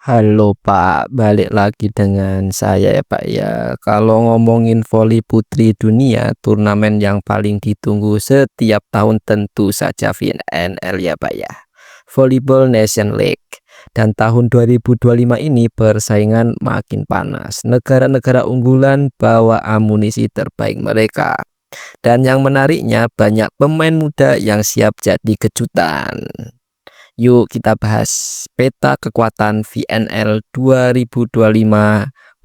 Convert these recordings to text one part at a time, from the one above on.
Halo Pak, balik lagi dengan saya ya Pak ya. Kalau ngomongin voli putri dunia, turnamen yang paling ditunggu setiap tahun tentu saja VNL ya Pak ya. Volleyball Nation League. Dan tahun 2025 ini persaingan makin panas. Negara-negara unggulan bawa amunisi terbaik mereka. Dan yang menariknya banyak pemain muda yang siap jadi kejutan. Yuk kita bahas peta kekuatan VNL 2025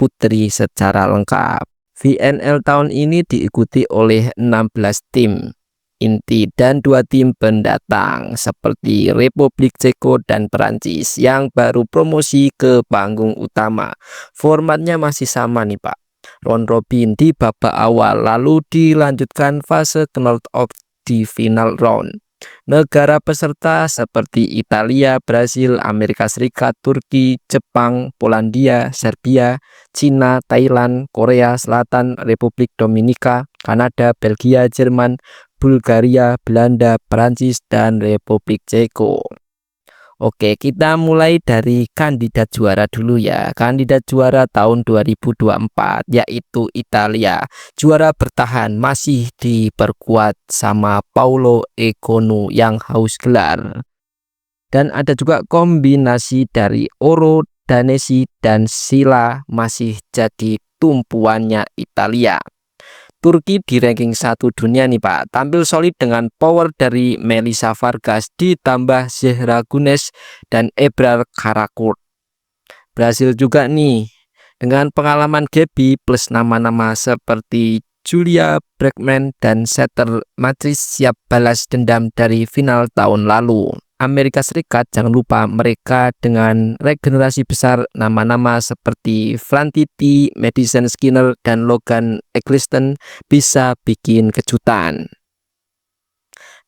Putri secara lengkap. VNL tahun ini diikuti oleh 16 tim inti dan 2 tim pendatang seperti Republik Ceko dan Perancis yang baru promosi ke panggung utama. Formatnya masih sama nih Pak. Round robin di babak awal lalu dilanjutkan fase knockout di final round. Negara peserta seperti Italia, Brasil, Amerika Serikat, Turki, Jepang, Polandia, Serbia, Cina, Thailand, Korea Selatan, Republik Dominika, Kanada, Belgia, Jerman, Bulgaria, Belanda, Perancis, dan Republik Ceko. Oke, kita mulai dari kandidat juara dulu ya. Kandidat juara tahun 2024 yaitu Italia. Juara bertahan masih diperkuat sama Paolo Egonu yang haus gelar. Dan ada juga kombinasi dari Oro, Danesi, dan Sila masih jadi tumpuannya Italia. Turki di ranking 1 dunia nih Pak, tampil solid dengan power dari Melissa Vargas ditambah Zehra Gunes dan Ebrar Karakurt. Brasil juga nih dengan pengalaman Gabi plus nama-nama seperti Julia Bregman dan Setter Matris siap balas dendam dari final tahun lalu. Amerika Serikat jangan lupa mereka dengan regenerasi besar nama-nama seperti Flantiti, Madison Skinner, dan Logan Eccleston bisa bikin kejutan.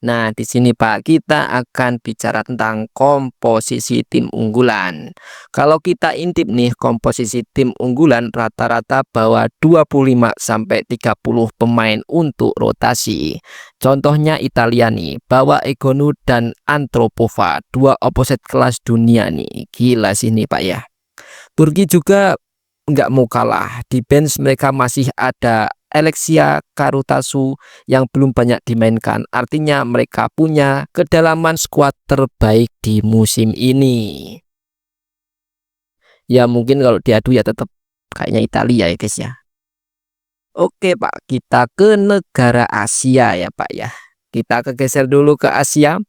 Nah, di sini Pak, kita akan bicara tentang komposisi tim unggulan. Kalau kita intip nih komposisi tim unggulan rata-rata bawa 25-30 pemain untuk rotasi. Contohnya Italia nih, bawa Egonu dan Antropova, dua opposite kelas dunia nih. Gila sih nih Pak ya. Turki juga nggak mau kalah. Di bench mereka masih ada Alexia Karutasu yang belum banyak dimainkan. Artinya mereka punya kedalaman skuad terbaik di musim ini. Ya mungkin kalau diadu ya tetap kayaknya Italia ya guys ya. Oke Pak, kita ke negara Asia ya Pak ya. Kita kegeser dulu ke Asia.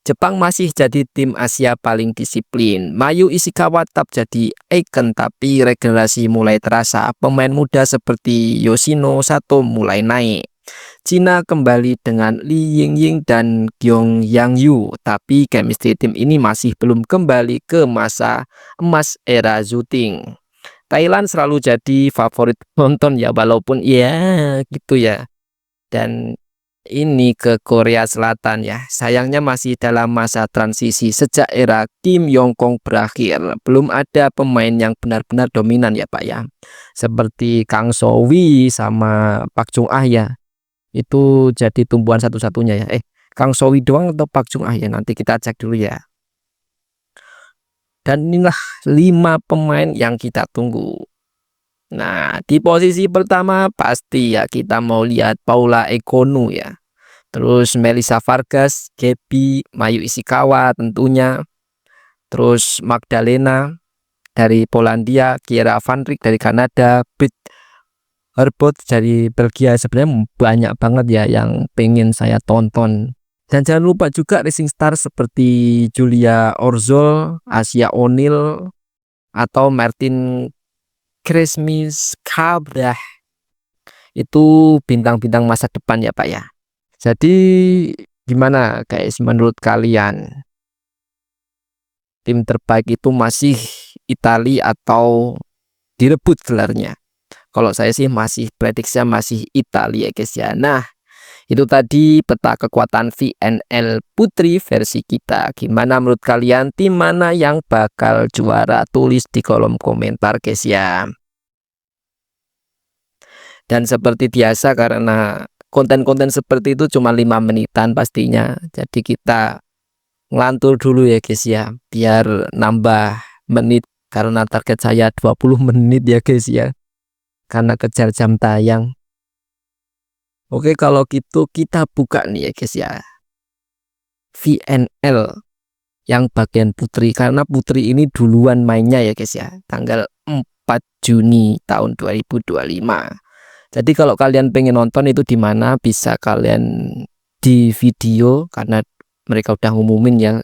Jepang masih jadi tim Asia paling disiplin. Mayu Ishikawa tetap jadi ikon tapi regenerasi mulai terasa. Pemain muda seperti Yoshino Sato mulai naik. Cina kembali dengan Li Yingying dan Gyong Yangyu, tapi chemistry tim ini masih belum kembali ke masa emas era Zhuting. Thailand selalu jadi favorit penonton ya, walaupun ya gitu ya. Dan ini ke Korea Selatan ya. Sayangnya masih dalam masa transisi sejak era Kim Yong Kong berakhir. Belum ada pemain yang benar-benar dominan ya Pak ya. Seperti Kang So-wi sama Pak Chung Ah ya. Itu jadi tumbuhan satu-satunya ya. Kang So-wi doang atau Pak Chung Ah ya? Nanti kita cek dulu ya. Dan inilah 5 pemain yang kita tunggu. Nah, di posisi pertama pasti ya kita mau lihat Paula Egonu ya. Terus Melissa Vargas, Gabi, Mayu Ishikawa tentunya. Terus Magdalena dari Polandia, Kiera Van Rijk dari Kanada, Britt Herbert dari Belgia. Sebenarnya banyak banget ya yang pengen saya tonton. Dan jangan lupa juga racing star seperti Julia Orzol, Asia O'Neil, atau Martin Kresmis Cabra. Itu bintang-bintang masa depan ya Pak ya. Jadi gimana guys menurut kalian? Tim terbaik itu masih Italia atau direbut gelarnya? Kalau saya sih masih prediksinya masih Italia guys ya. Nah, itu tadi peta kekuatan VNL Putri versi kita. Gimana menurut kalian tim mana yang bakal juara? Tulis di kolom komentar guys ya. Dan seperti biasa karena konten-konten seperti itu cuma 5 menitan pastinya. Jadi kita ngelantur dulu ya guys ya. Biar nambah menit karena target saya 20 menit ya guys ya, karena kejar jam tayang. Oke, kalau gitu kita buka nih ya guys ya, VNL yang bagian putri, karena putri ini duluan mainnya ya guys ya, tanggal 4 Juni tahun 2025. Jadi kalau kalian pengen nonton itu di mana, bisa kalian di video, karena mereka udah ngumumin ya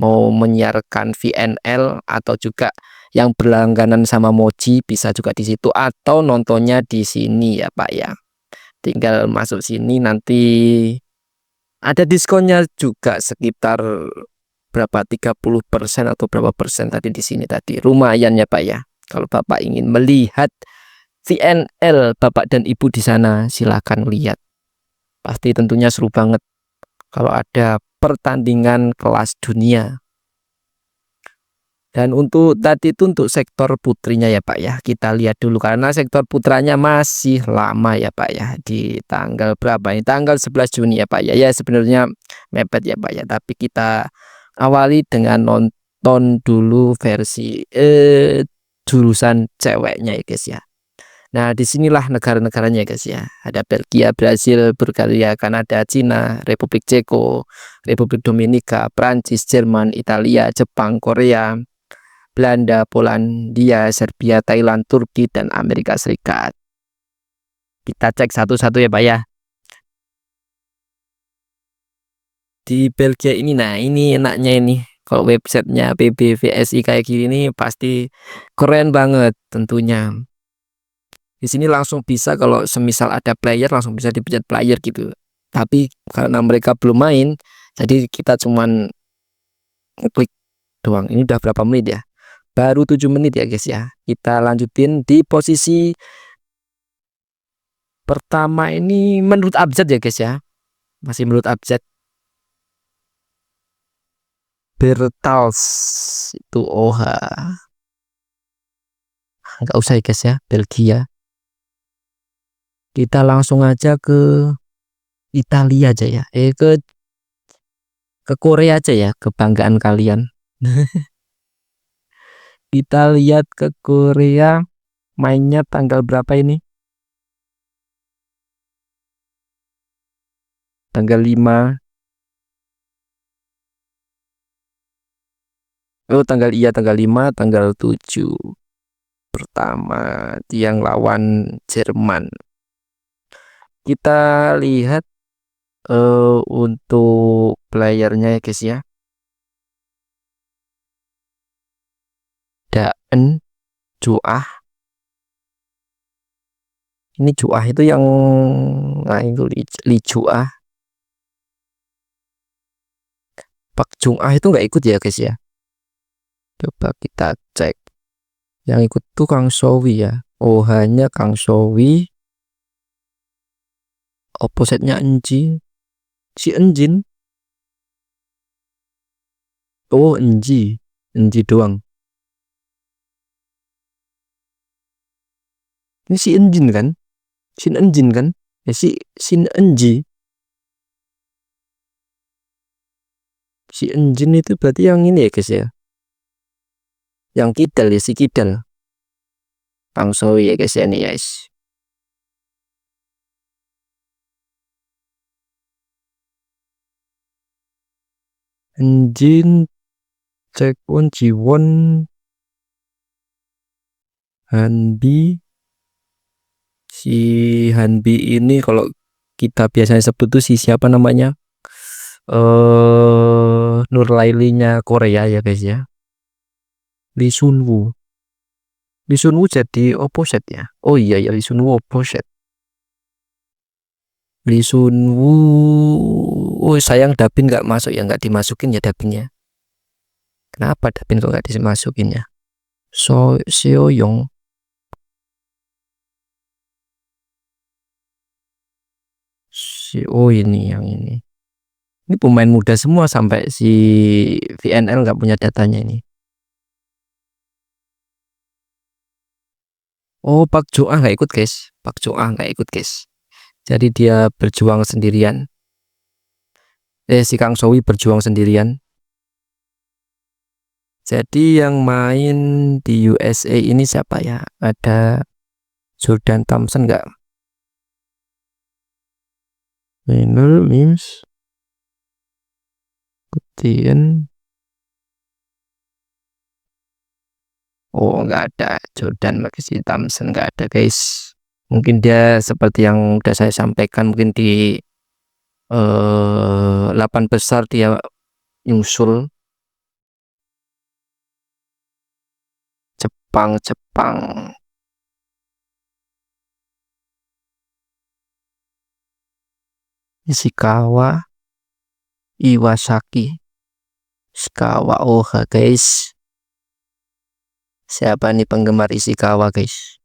mau menyiarkan VNL, atau juga yang berlangganan sama Moji bisa juga di situ, atau nontonnya di sini ya Pak ya. Tinggal masuk sini, nanti ada diskonnya juga sekitar berapa, 30% atau berapa persen tadi di sini tadi. Lumayan ya Pak ya. Kalau Bapak ingin melihat VNL Bapak dan Ibu di sana, silahkan lihat. Pasti tentunya seru banget kalau ada pertandingan kelas dunia. Dan untuk tadi itu untuk sektor putrinya ya Pak ya, kita lihat dulu karena sektor putranya masih lama ya Pak ya, di tanggal berapa ini, tanggal 11 Juni ya Pak ya. Ya sebenarnya mepet ya Pak ya, tapi kita awali dengan nonton dulu versi jurusan ceweknya ya guys ya. Nah, disinilah negara-negaranya guys ya. Ada Belgia, Brasil, Bulgaria, Kanada, Cina, Republik Ceko, Republik Dominika, Prancis, Jerman, Italia, Jepang, Korea, Belanda, Polandia, Serbia, Thailand, Turki, dan Amerika Serikat. Kita cek satu-satu ya Pak ya. Di Belgia ini, nah ini enaknya ini. Kalau websitenya PBVSI kayak gini nih pasti keren banget tentunya. Di sini langsung bisa, kalau semisal ada player langsung bisa dipencet player gitu. Tapi karena mereka belum main, jadi kita cuman ngeklik doang. Ini udah berapa menit ya? Baru 7 menit ya guys ya. Kita lanjutin di posisi pertama ini menurut abjad ya guys ya. Masih menurut abjad. Bertals itu OH. Nggak usah ya guys ya, Belgia. Kita langsung aja ke Italia aja ya. Ke Korea aja ya, kebanggaan kalian. Kita lihat ke Korea, mainnya tanggal berapa ini? Tanggal 5. Oh, tanggal 5, tanggal 7. Pertama yang lawan Jerman. Kita lihat untuk playernya ya guys ya. Daen Juah. Ini Juah itu yang, nah itu Li Juah. Pak Jungah itu nggak ikut ya guys ya. Coba kita cek. Yang ikut tuh Kang Sowi ya. Oh, hanya Kang Sowi. Opposite-nya Enji. Si Enjin. Oh, Enji. Enji doang. Ini si Enjin kan? Sin Enjin kan? Ya si Sin Enji. Si Enjin itu berarti yang ini ya guys ya. Yang Kidal ya, si Kidal. Kang Sowi ya guys ya, nih guys. Enjin, Cekwon, Jiwon, Hanbi. Si Hanbi ini kalau kita biasanya sebut tuh si siapa namanya? Nurlailinya Korea ya guys ya. Lee Sunwoo. Lee Sunwoo jadi opposite ya. Oh iya ya, Lee Sunwoo opposite. Lee Sunwoo. Oh sayang Dabin nggak masuk ya, nggak dimasukin ya Dabinnya. Kenapa Dabin kok nggak dimasukin ya? Seo Yong. Oh ini yang ini. Ini pemain muda semua, sampai si VNL nggak punya datanya ini. Oh, Pak Joah nggak ikut guys. Pak Joah nggak ikut guys. Jadi dia berjuang sendirian. Si Kang Sowi berjuang sendirian. Jadi yang main di USA ini siapa ya? Ada Jordan Thompson nggak? Minor Mims, Kutien. Oh, nggak ada. Jordan Maxi Thompson nggak ada, guys. Mungkin dia seperti yang udah saya sampaikan, mungkin di 8 besar dia nyusul. Jepang. Ishikawa, Iwasaki, Ishikawa. Oh, guys. Siapa nih penggemar Ishikawa, guys?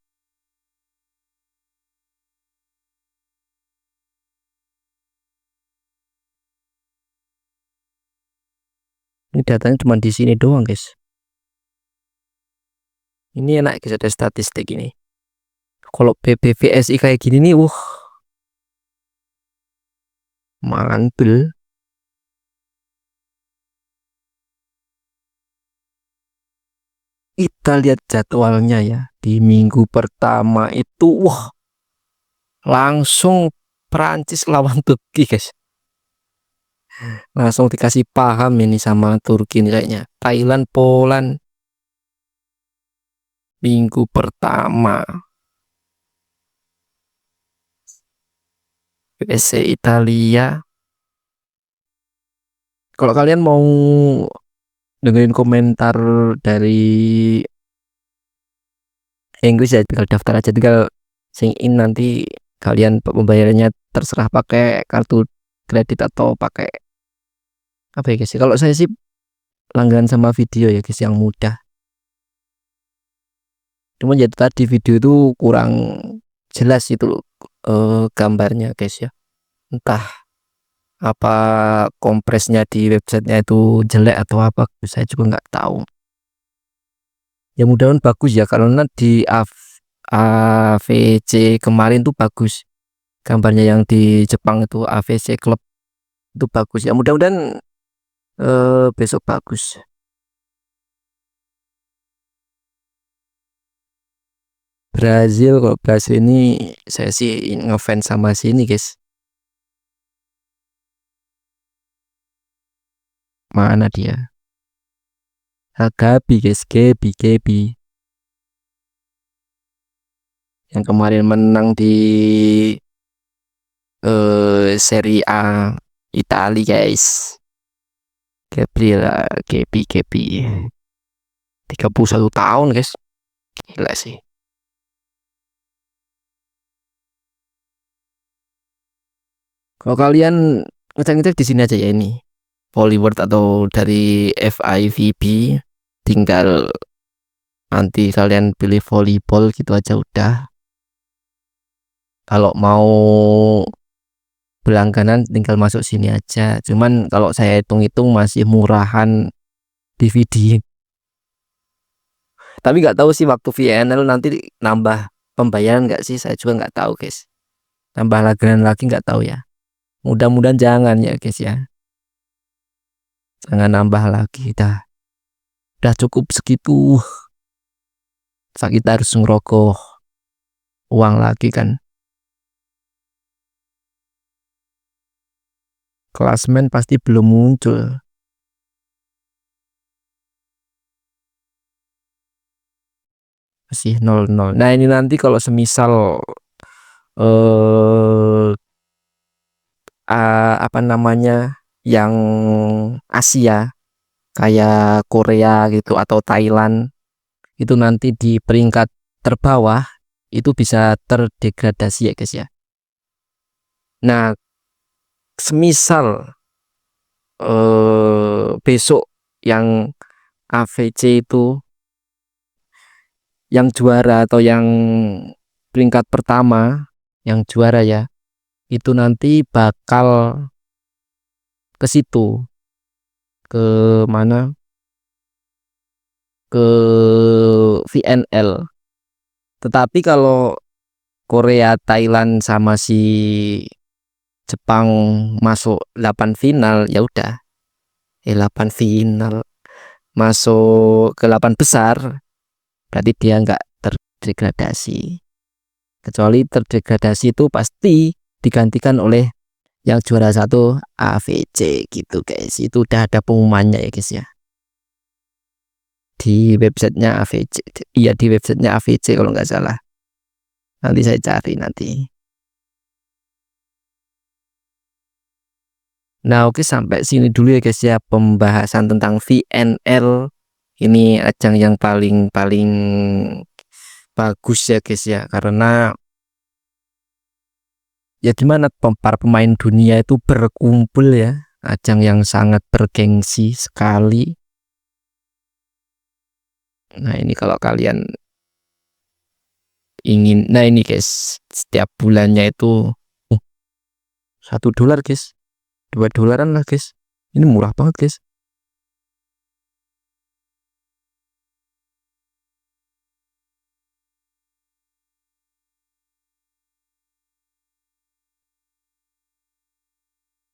Ini datanya cuma di sini doang, guys. Ini enak, guys, ada statistik ini. Kalau PPVSI kayak gini nih, mantul. Kita lihat jadwalnya ya. Di minggu pertama itu, langsung Prancis lawan Turki, guys. Langsung dikasih paham ini sama Turki nih kayaknya. Thailand, Poland, minggu pertama. USA, Italia. Kalau kalian mau dengerin komentar dari Inggris ya, tinggal daftar aja, tinggal sing in, nanti kalian pembayarannya terserah pakai kartu kredit atau pakai apa ya, guys. Kalau saya sih langganan sama video ya, guys, yang mudah. Cuman ya tadi video itu kurang jelas itu loh, gambarnya, guys ya. Entah apa kompresnya di websitenya itu jelek atau apa, saya juga nggak tahu. Ya mudah-mudahan bagus ya, karena di AVC kemarin tuh bagus gambarnya, yang di Jepang itu AVC Club itu bagus ya. Mudah-mudahan besok bagus. Brazil, kalau Brazil ini saya sih ngefans sama sini, guys. Mana dia? Gabi, guys, Gabi yang kemarin menang di Serie A Italia, guys. Gabriela, Gabi 31 tahun, guys. Gila sih. Kalau kalian ngecek di sini aja ya, ini Volleyworld atau dari FIVB, tinggal nanti kalian pilih volleyball gitu aja udah. Kalau mau berlangganan tinggal masuk sini aja. Cuman kalau saya hitung-hitung masih murahan DVD. Tapi nggak tahu sih waktu VNL nanti nambah pembayaran nggak sih, saya juga nggak tahu, guys. Nambah langganan lagi nggak tahu ya. Mudah-mudahan jangan ya, guys ya. Jangan nambah lagi, udah cukup segitu. Kita harus ngerokok uang lagi kan. Klasmen pasti belum muncul. Masih 0-0. Nah, ini nanti kalau semisal apa namanya, yang Asia kayak Korea gitu atau Thailand itu nanti di peringkat terbawah itu bisa terdegradasi ya, guys ya. Nah, semisal besok yang AVC itu yang juara atau yang peringkat pertama yang juara ya, itu nanti bakal ke situ, ke mana, ke VNL. Tetapi kalau Korea, Thailand sama si Jepang masuk 8 final, ya udah. 8 final. masuk ke 8 besar, berarti dia nggak terdegradasi. Kecuali terdegradasi itu pasti digantikan oleh yang juara 1 AVC gitu guys. Itu udah ada pengumumannya ya guys ya. Di websitenya AVC. Iya, di websitenya AVC kalau nggak salah. Nanti saya cari nanti. Nah, oke, sampai sini dulu ya guys ya pembahasan tentang VNL. Ini ajang yang paling bagus ya guys ya, karena ya dimana para pemain dunia itu berkumpul ya, ajang yang sangat bergengsi sekali. Nah ini kalau kalian ingin, nah ini guys, setiap bulannya itu $1 guys, $2 lah guys, ini murah banget guys.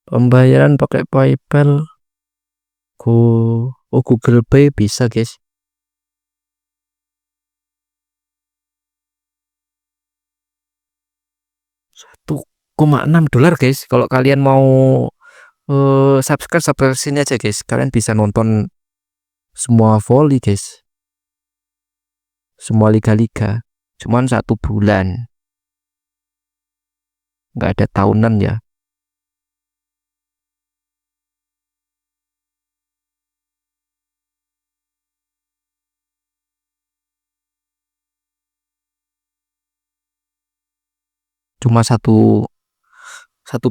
Pembayaran pakai PayPal, Google Pay bisa guys. $1,6 guys. Kalau kalian mau subscribe sini aja guys, kalian bisa nonton semua volley guys, semua liga-liga, cuman 1 bulan, nggak ada tahunan ya. Cuma satu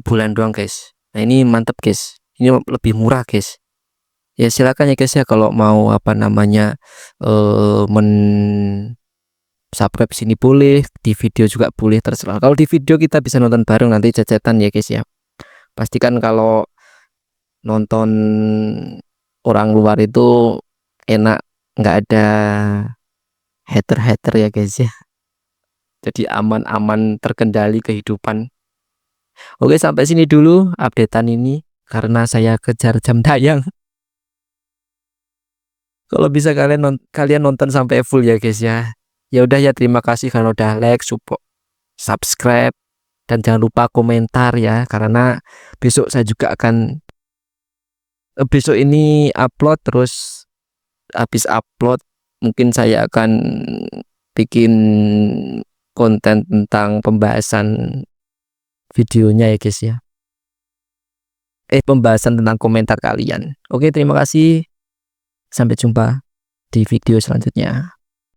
bulan doang guys. Nah ini mantep guys, ini lebih murah guys. Ya silakan ya guys ya, kalau mau apa namanya men subscribe sini boleh, di video juga boleh, terserah. Kalau di video kita bisa nonton bareng nanti cecetan ya guys ya. Pastikan kalau nonton orang luar itu enak, nggak ada hater ya guys ya. Jadi aman-aman, terkendali kehidupan. Oke, sampai sini dulu updatean ini karena saya kejar jam tayang. Kalau bisa kalian nonton sampai full ya guys ya. Ya udah ya, terima kasih kalau udah like, support, subscribe, dan jangan lupa komentar ya, karena besok saya juga akan besok ini upload, terus habis upload mungkin saya akan bikin konten tentang pembahasan videonya ya guys ya. Pembahasan tentang komentar kalian. Oke, terima kasih. Sampai jumpa di video selanjutnya.